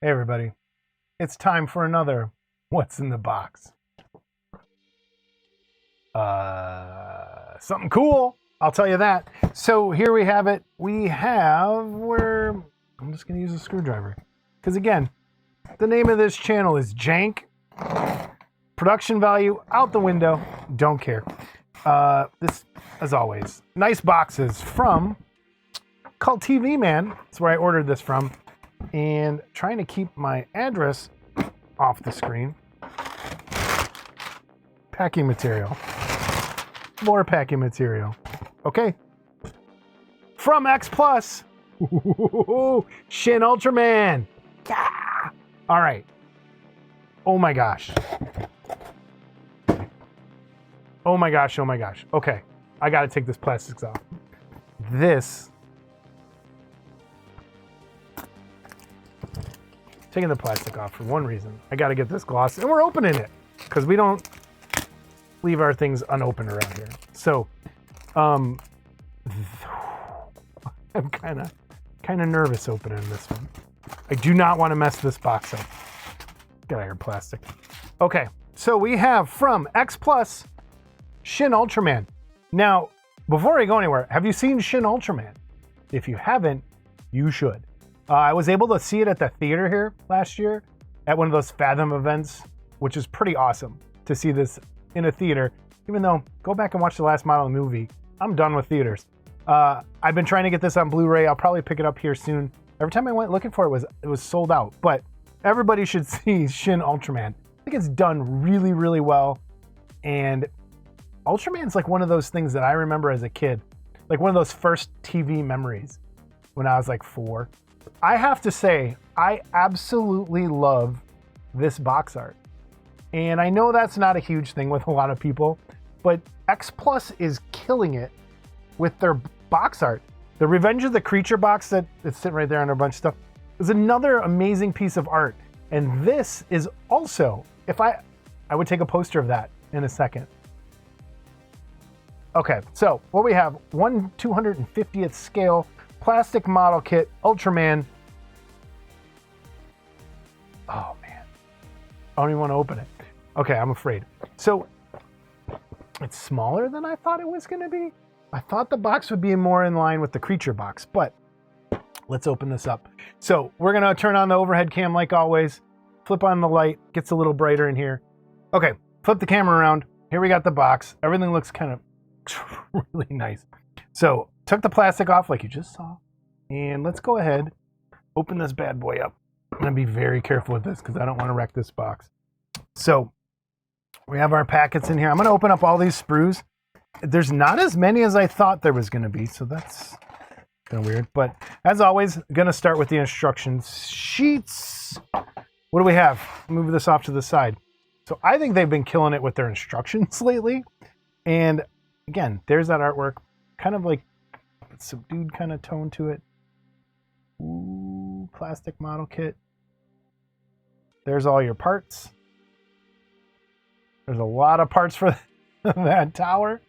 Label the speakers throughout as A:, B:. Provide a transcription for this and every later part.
A: Hey everybody, it's time for another What's in the Box. Something cool, I'll tell you that. So here we have it. I'm just going to use a screwdriver. Because again, the name of this channel is Jank. Production value out the window, don't care. This, as always, nice boxes from Cult TV Man. That's where I ordered this from. And trying to keep my address off the screen. Packing material. More packing material. Okay. From X Plus. Shin Ultraman. Ah! All right. Oh my gosh. Oh my gosh, oh my gosh. Okay. I got to take this plastics off. Taking the plastic off for one reason. I got to get this gloss, and we're opening it because we don't leave our things unopened around here. So, I'm kind of nervous opening this one. I do not want to mess this box up. Get out of here, plastic. Okay, so we have from X Plus, Shin Ultraman. Now, before I go anywhere, have you seen Shin Ultraman? If you haven't, you should. I was able to see it at the theater here last year at one of those Fathom events, which is pretty awesome to see this in a theater. Even though, go back and watch the last model movie, I'm done with theaters. I've been trying to get this on Blu-ray. I'll probably pick it up here soon. Every time I went looking for it, it was sold out. But everybody should see Shin Ultraman. I think it's done really, really well. And Ultraman's like one of those things that I remember as a kid. Like one of those first TV memories when I was like 4. I have to say, I absolutely love this box art. And I know that's not a huge thing with a lot of people, but X Plus is killing it with their box art. The Revenge of the Creature box that's sitting right there under a bunch of stuff is another amazing piece of art. And this is also, I would take a poster of that in a second. Okay, so what we have, 1/250th scale plastic model kit, Ultraman. Oh man, I don't even want to open it. Okay, I'm afraid. So it's smaller than I thought it was going to be. I thought the box would be more in line with the Creature box, but let's open this up. So we're going to turn on the overhead cam like always. Flip on the light, gets a little brighter in here. Okay, flip the camera around. Here we got the box. Everything looks kind of really nice. So took the plastic off like you just saw. And let's go ahead, open this bad boy up. I'm going to be very careful with this because I don't want to wreck this box. So we have our packets in here. I'm going to open up all these sprues. There's not as many as I thought there was going to be, so that's kind of weird. But as always, I'm going to start with the instructions sheets. What do we have? Move this off to the side. So I think they've been killing it with their instructions lately. And again, there's that artwork. Kind of like a subdued kind of tone to it. Ooh, plastic model kit. There's all your parts. There's a lot of parts for that tower.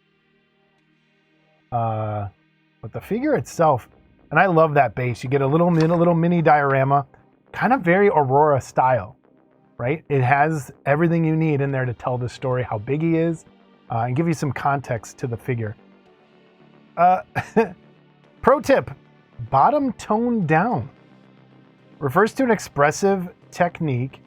A: But the figure itself, and I love that base. You get a little mini diorama, kind of very Aurora style, right? It has everything you need in there to tell the story, how big he is, and give you some context to the figure. Pro tip, bottom tone down. Refers to an expressive technique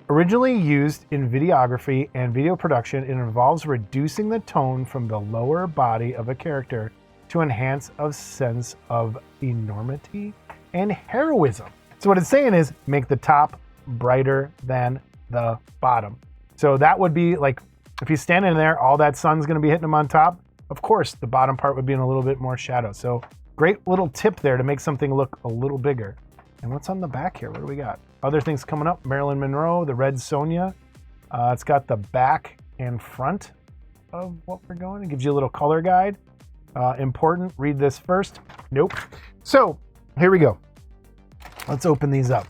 A: originally used in videography and video production. It involves reducing the tone from the lower body of a character to enhance a sense of enormity and heroism. So what it's saying is make the top brighter than the bottom. So that would be like, if he's standing there, all that sun's going to be hitting him on top. Of course, the bottom part would be in a little bit more shadow. So great little tip there to make something look a little bigger. And what's on the back here? What do we got? Other things coming up. Marilyn Monroe, the Red Sonja. It's got the back and front of what we're going. It gives you a little color guide. Important. Read this first. Nope. So here we go. Let's open these up.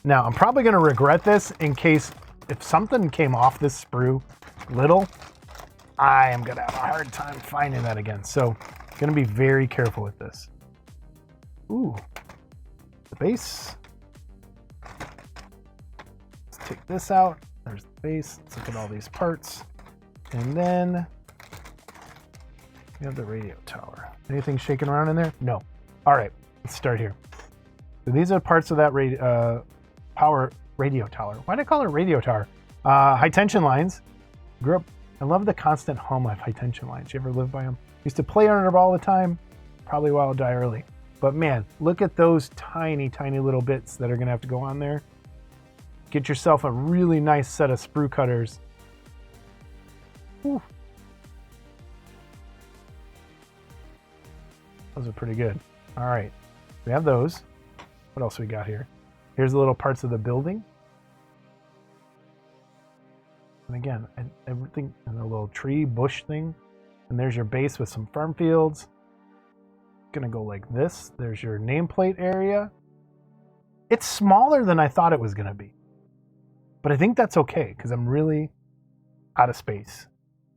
A: Now, I'm probably going to regret this in case if something came off this sprue little, I am going to have a hard time finding that again. So I'm going to be very careful with this. Ooh. The base. take this out. There's the base. Let's look at all these parts. And then we have the radio tower. Anything shaking around in there? No. All right, let's start here. So these are parts of that power radio tower. Why did I call it a radio tower? High tension lines. Grew up, I love the constant hum of high tension lines. You ever live by them? Used to play under them all the time. Probably why I'll die early. But man, look at those tiny, tiny little bits that are gonna have to go on there. Get yourself a really nice set of sprue cutters. Whew. Those are pretty good. All right, we have those. What else we got here? Here's the little parts of the building. And again, everything in a little tree, bush thing. And there's your base with some farm fields. Gonna go like this. There's your nameplate area. It's smaller than I thought it was gonna be. But I think that's okay, because I'm really out of space.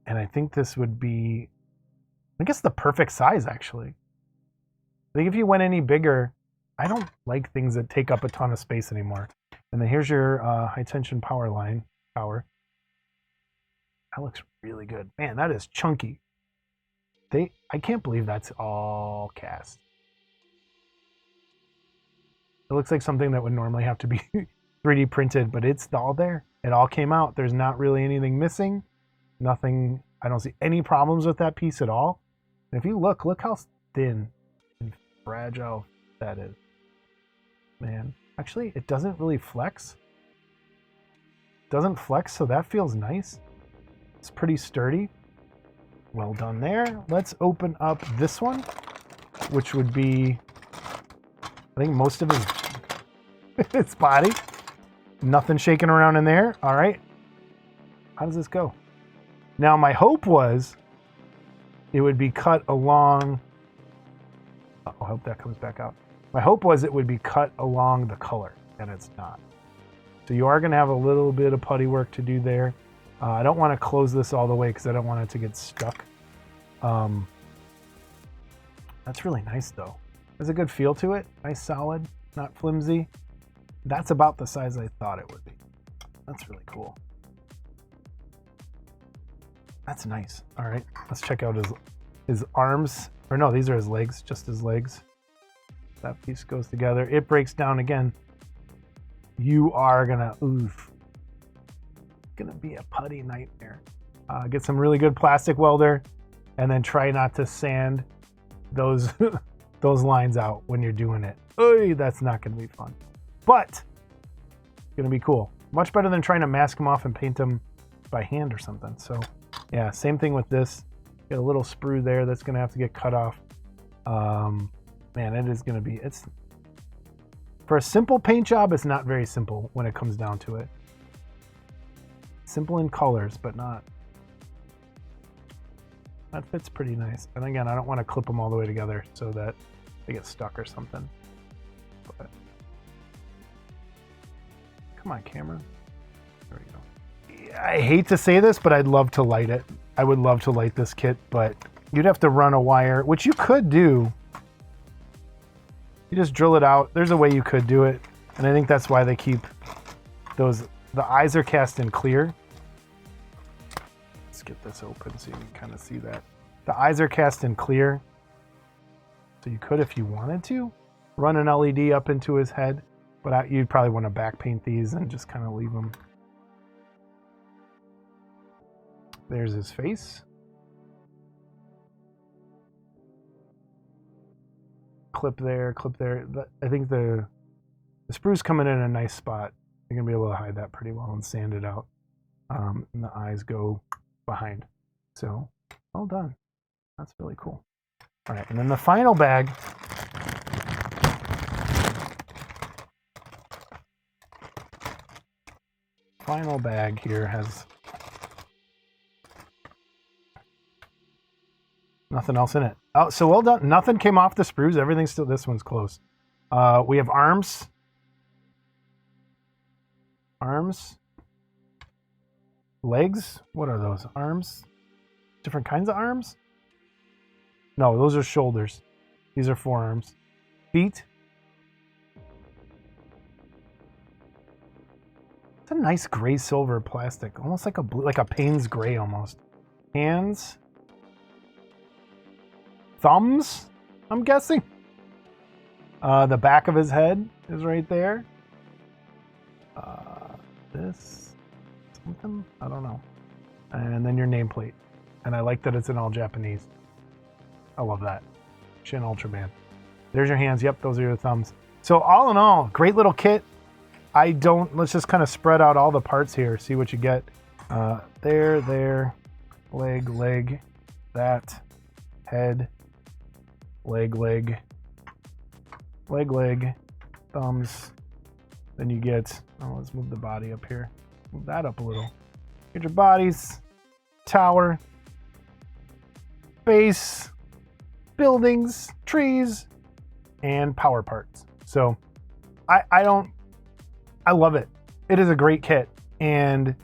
A: And I think this would be, I guess, the perfect size, actually. I think if you went any bigger, I don't like things that take up a ton of space anymore. And then here's your high tension power line. That looks really good. Man, that is chunky. I can't believe that's all cast. It looks like something that would normally have to be 3D printed, but it's all there. It all came out. There's not really anything missing. Nothing, I don't see any problems with that piece at all. And if you look how thin and fragile that is. Man, actually, it doesn't really flex. It doesn't flex, so that feels nice. It's pretty sturdy. Well done there. Let's open up this one, which would be, I think, most of its body. Nothing shaking around in there. All right. How does this go? Now, my hope was it would be cut along. I hope that comes back out. My hope was it would be cut along the color, and it's not. So you are going to have a little bit of putty work to do there. I don't want to close this all the way because I don't want it to get stuck. That's really nice, though. There's a good feel to it. Nice, solid, not flimsy. That's about the size I thought it would be. That's really cool. That's nice. All right, let's check out his arms. Or no, these are his legs, just his legs. That piece goes together. It breaks down again. You are gonna, oof. Gonna be a putty nightmare. Get some really good plastic welder, and then try not to sand those those lines out when you're doing it. Oy, that's not gonna be fun, but it's gonna be cool. Much better than trying to mask them off and paint them by hand or something. So yeah, same thing with this. Get a little sprue there that's gonna have to get cut off. Man, it is gonna be, it's for a simple paint job, it's not very simple when it comes down to it. Simple in colors, but not. That fits pretty nice. And again, I don't want to clip them all the way together so that they get stuck or something. But come on, camera. There we go. I hate to say this, but I'd love to light it. I would love to light this kit, but you'd have to run a wire, which you could do. You just drill it out. There's a way you could do it. And I think that's why they keep those. The eyes are cast in clear. Let's get this open so you can kind of see that. The eyes are cast in clear. So you could, if you wanted to, run an LED up into his head. But you'd probably want to back paint these and just kind of leave them. There's his face. Clip there, clip there. I think the sprue's coming in a nice spot. You're going to be able to hide that pretty well and sand it out. And the eyes go behind. So, well done. That's really cool. All right, and then the final bag. Final bag here has nothing else in it. Oh, so well done. Nothing came off the sprues. Everything's still, this one's close. We have arms. Arms. Legs. What are those? Arms? Different kinds of arms? No, those are shoulders. These are forearms. Feet. It's a nice gray silver plastic, almost like a blue, like a Payne's gray almost. Hands, thumbs, I'm guessing. The back of his head is right there. This something, I don't know. And then your nameplate. And I like that it's in all Japanese. I love that. Shin Ultraman. There's your hands. Yep, those are your thumbs. So all in all, great little kit. Let's just kind of spread out all the parts here, see what you get. There, leg, that, head, leg, thumbs. Then you get, let's move the body up here. Move that up a little. Get your bodies, tower, base, buildings, trees, and power parts. So I love it. It is a great kit and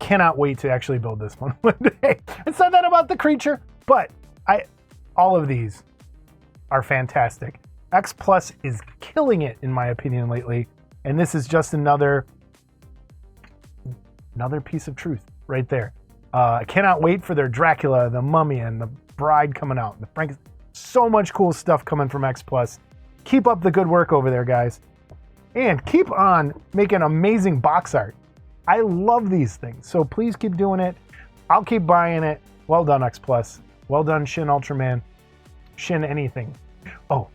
A: cannot wait to actually build this one one day. I said that about the creature, but all of these are fantastic. X Plus is killing it in my opinion lately, and this is just another piece of truth right there. I cannot wait for their Dracula, the Mummy, and the Bride coming out. The Frankenstein. So much cool stuff coming from X Plus. Keep up the good work over there, guys. And keep on making amazing box art. I love these things, so please keep doing it. I'll keep buying it. Well done, X Plus. Well done, Shin Ultraman. Shin anything. Oh,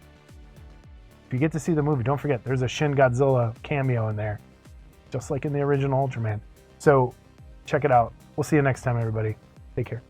A: if you get to see the movie, don't forget, there's a Shin Godzilla cameo in there, just like in the original Ultraman. So check it out. We'll see you next time, everybody. Take care.